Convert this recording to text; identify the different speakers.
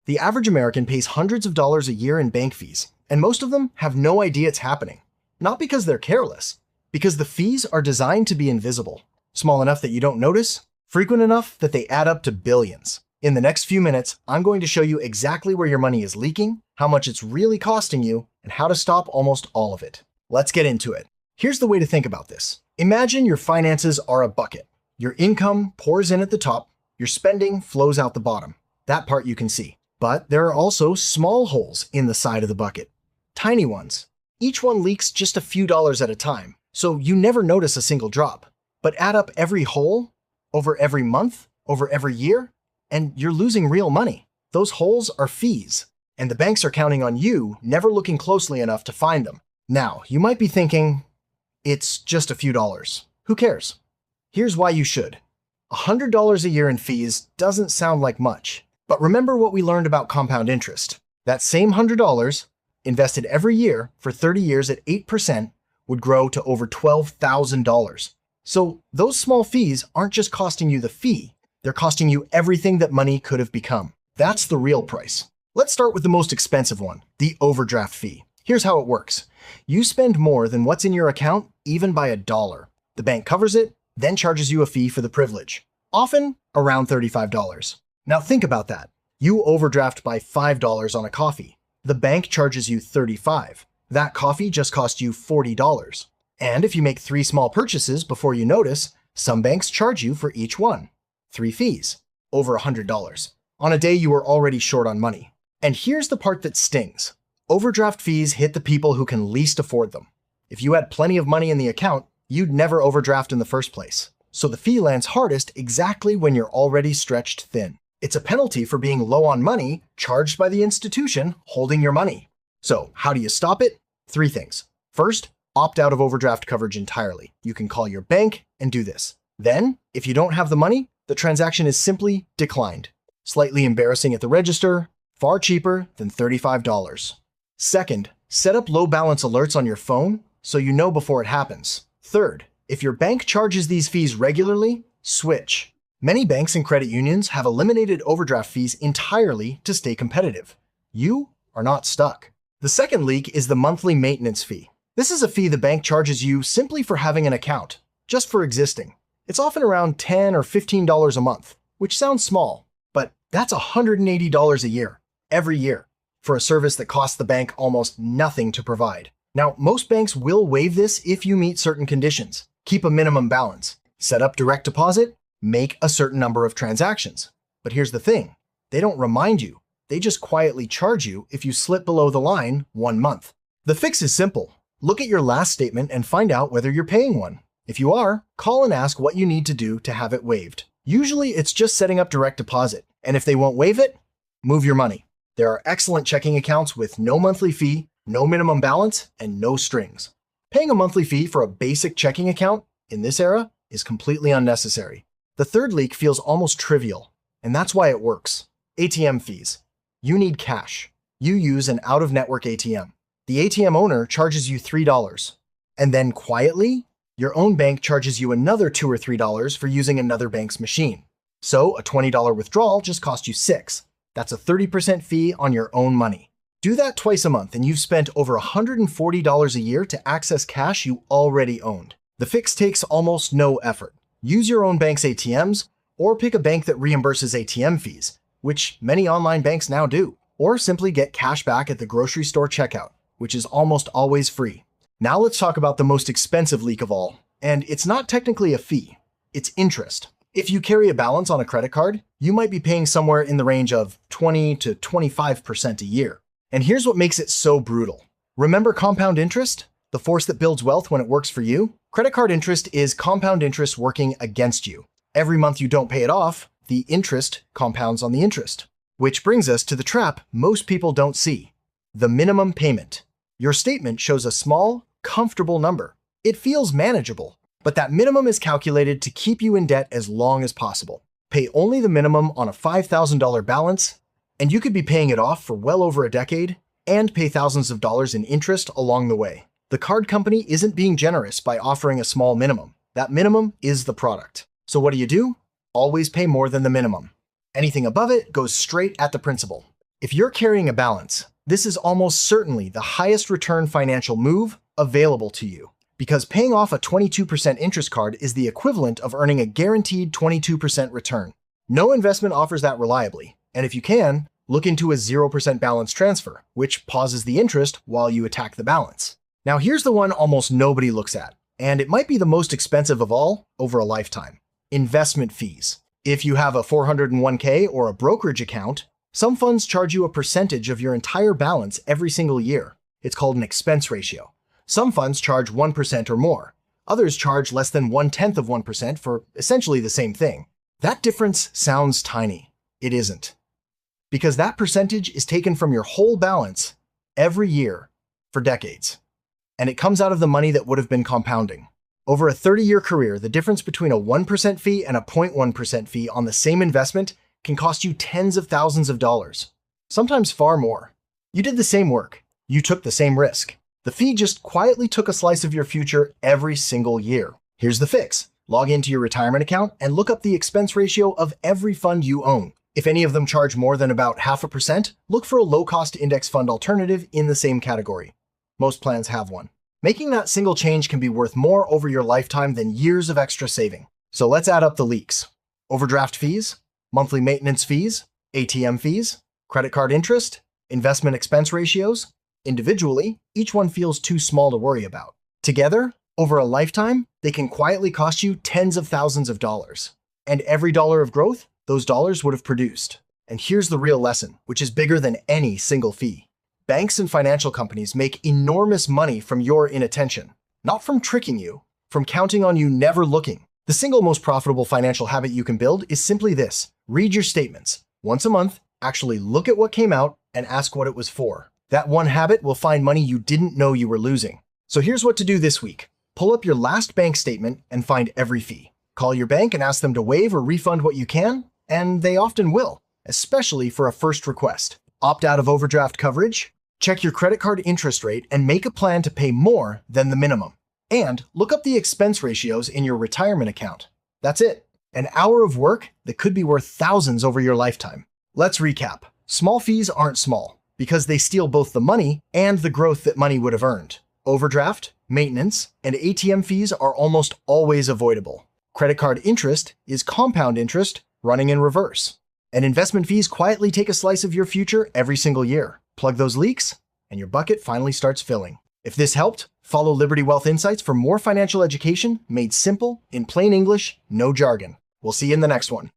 Speaker 1: The average American pays hundreds of dollars a year in bank fees, and most of them have no idea it's happening. Not because they're careless, because the fees are designed to be invisible, small enough that you don't notice, frequent enough that they add up to billions. In the next few minutes, I'm going to show you exactly where your money is leaking, how much it's really costing you, and how to stop almost all of it. Let's get into it. Here's the way to think about this. Imagine your finances are a bucket. Your income pours in at the top, your spending flows out the bottom. That part you can see. But there are also small holes in the side of the bucket. Tiny ones. Each one leaks just a few dollars at a time, so you never notice a single drop. But add up every hole, over every month, over every year, and you're losing real money. Those holes are fees, and the banks are counting on you never looking closely enough to find them. Now, you might be thinking, it's just a few dollars. Who cares? Here's why you should. $100 a year in fees doesn't sound like much. But remember what we learned about compound interest. That same $100, invested every year for 30 years at 8%, would grow to over $12,000. So those small fees aren't just costing you the fee, they're costing you everything that money could have become. That's the real price. Let's start with the most expensive one, the overdraft fee. Here's how it works. You spend more than what's in your account, even by $1. The bank covers it, then charges you a fee for the privilege, often around $35. Now think about that. You overdraft by $5 on a coffee. The bank charges you $35. That coffee just cost you $40. And if you make 3 small purchases before you notice, some banks charge you for each one. 3 fees, over $100. On a day you were already short on money. And here's the part that stings. Overdraft fees hit the people who can least afford them. If you had plenty of money in the account, you'd never overdraft in the first place. So the fee lands hardest exactly when you're already stretched thin. It's a penalty for being low on money charged by the institution holding your money. So how do you stop it? 3 things. First, opt out of overdraft coverage entirely. You can call your bank and do this. Then, if you don't have the money, the transaction is simply declined. Slightly embarrassing at the register, far cheaper than $35. Second, set up low balance alerts on your phone so you know before it happens. Third, if your bank charges these fees regularly, switch. Many banks and credit unions have eliminated overdraft fees entirely to stay competitive. You are not stuck. The second leak is the monthly maintenance fee. This is a fee the bank charges you simply for having an account, just for existing. It's often around $10 or $15 a month, which sounds small, but that's $180 a year, every year, for a service that costs the bank almost nothing to provide. Now, most banks will waive this if you meet certain conditions. Keep a minimum balance, set up direct deposit, make a certain number of transactions. But here's the thing, they don't remind you. They just quietly charge you if you slip below the line 1 month. The fix is simple. Look at your last statement and find out whether you're paying one. If you are, call and ask what you need to do to have it waived. Usually it's just setting up direct deposit, and if they won't waive it, move your money. There are excellent checking accounts with no monthly fee, no minimum balance, and no strings. Paying a monthly fee for a basic checking account in this era is completely unnecessary. The third leak feels almost trivial, and that's why it works. ATM fees. You need cash. You use an out-of-network ATM. The ATM owner charges you $3, and then quietly, your own bank charges you another $2 or $3 for using another bank's machine. So a $20 withdrawal just cost you $6. That's a 30% fee on your own money. Do that twice a month and you've spent over $140 a year to access cash you already owned. The fix takes almost no effort. Use your own bank's ATMs or pick a bank that reimburses ATM fees, which many online banks now do, or simply get cash back at the grocery store checkout, which is almost always free. Now let's talk about the most expensive leak of all, and it's not technically a fee, it's interest. If you carry a balance on a credit card, you might be paying somewhere in the range of 20 to 25% a year. And here's what makes it so brutal. Remember compound interest? The force that builds wealth when it works for you? Credit card interest is compound interest working against you. Every month you don't pay it off, the interest compounds on the interest. Which brings us to the trap most people don't see. The minimum payment. Your statement shows a small, comfortable number. It feels manageable, but that minimum is calculated to keep you in debt as long as possible. Pay only the minimum on a $5,000 balance, and you could be paying it off for well over a decade and pay thousands of dollars in interest along the way. The card company isn't being generous by offering a small minimum. That minimum is the product. So what do? Always pay more than the minimum. Anything above it goes straight at the principal. If you're carrying a balance, this is almost certainly the highest return financial move available to you, because paying off a 22% interest card is the equivalent of earning a guaranteed 22% return. No investment offers that reliably, and if you can, look into a 0% balance transfer, which pauses the interest while you attack the balance. Now here's the one almost nobody looks at, and it might be the most expensive of all over a lifetime. Investment fees. If you have a 401k or a brokerage account, some funds charge you a percentage of your entire balance every single year. It's called an expense ratio. Some funds charge 1% or more. Others charge less than 1/10 of 1% for essentially the same thing. That difference sounds tiny. It isn't. Because that percentage is taken from your whole balance every year for decades. And it comes out of the money that would have been compounding. Over a 30-year career, the difference between a 1% fee and a 0.1% fee on the same investment can cost you tens of thousands of dollars, sometimes far more. You did the same work. You took the same risk. The fee just quietly took a slice of your future every single year. Here's the fix. Log into your retirement account and look up the expense ratio of every fund you own. If any of them charge more than about 0.5%, look for a low-cost index fund alternative in the same category. Most plans have one. Making that single change can be worth more over your lifetime than years of extra saving. So let's add up the leaks. Overdraft fees, monthly maintenance fees, ATM fees, credit card interest, investment expense ratios. Individually, each one feels too small to worry about. Together, over a lifetime, they can quietly cost you tens of thousands of dollars. And every dollar of growth, those dollars would have produced. And here's the real lesson, which is bigger than any single fee. Banks and financial companies make enormous money from your inattention, not from tricking you, from counting on you never looking. The single most profitable financial habit you can build is simply this: read your statements. Once a month, actually look at what came out and ask what it was for. That one habit will find money you didn't know you were losing. So here's what to do this week. Pull up your last bank statement and find every fee. Call your bank and ask them to waive or refund what you can, and they often will, especially for a first request. Opt out of overdraft coverage. Check your credit card interest rate and make a plan to pay more than the minimum. And look up the expense ratios in your retirement account. That's it. An hour of work that could be worth thousands over your lifetime. Let's recap. Small fees aren't small because they steal both the money and the growth that money would have earned. Overdraft, maintenance, and ATM fees are almost always avoidable. Credit card interest is compound interest running in reverse. And investment fees quietly take a slice of your future every single year. Plug those leaks, and your bucket finally starts filling. If this helped, follow Liberty Wealth Insights for more financial education made simple, in plain English, no jargon. We'll see you in the next one.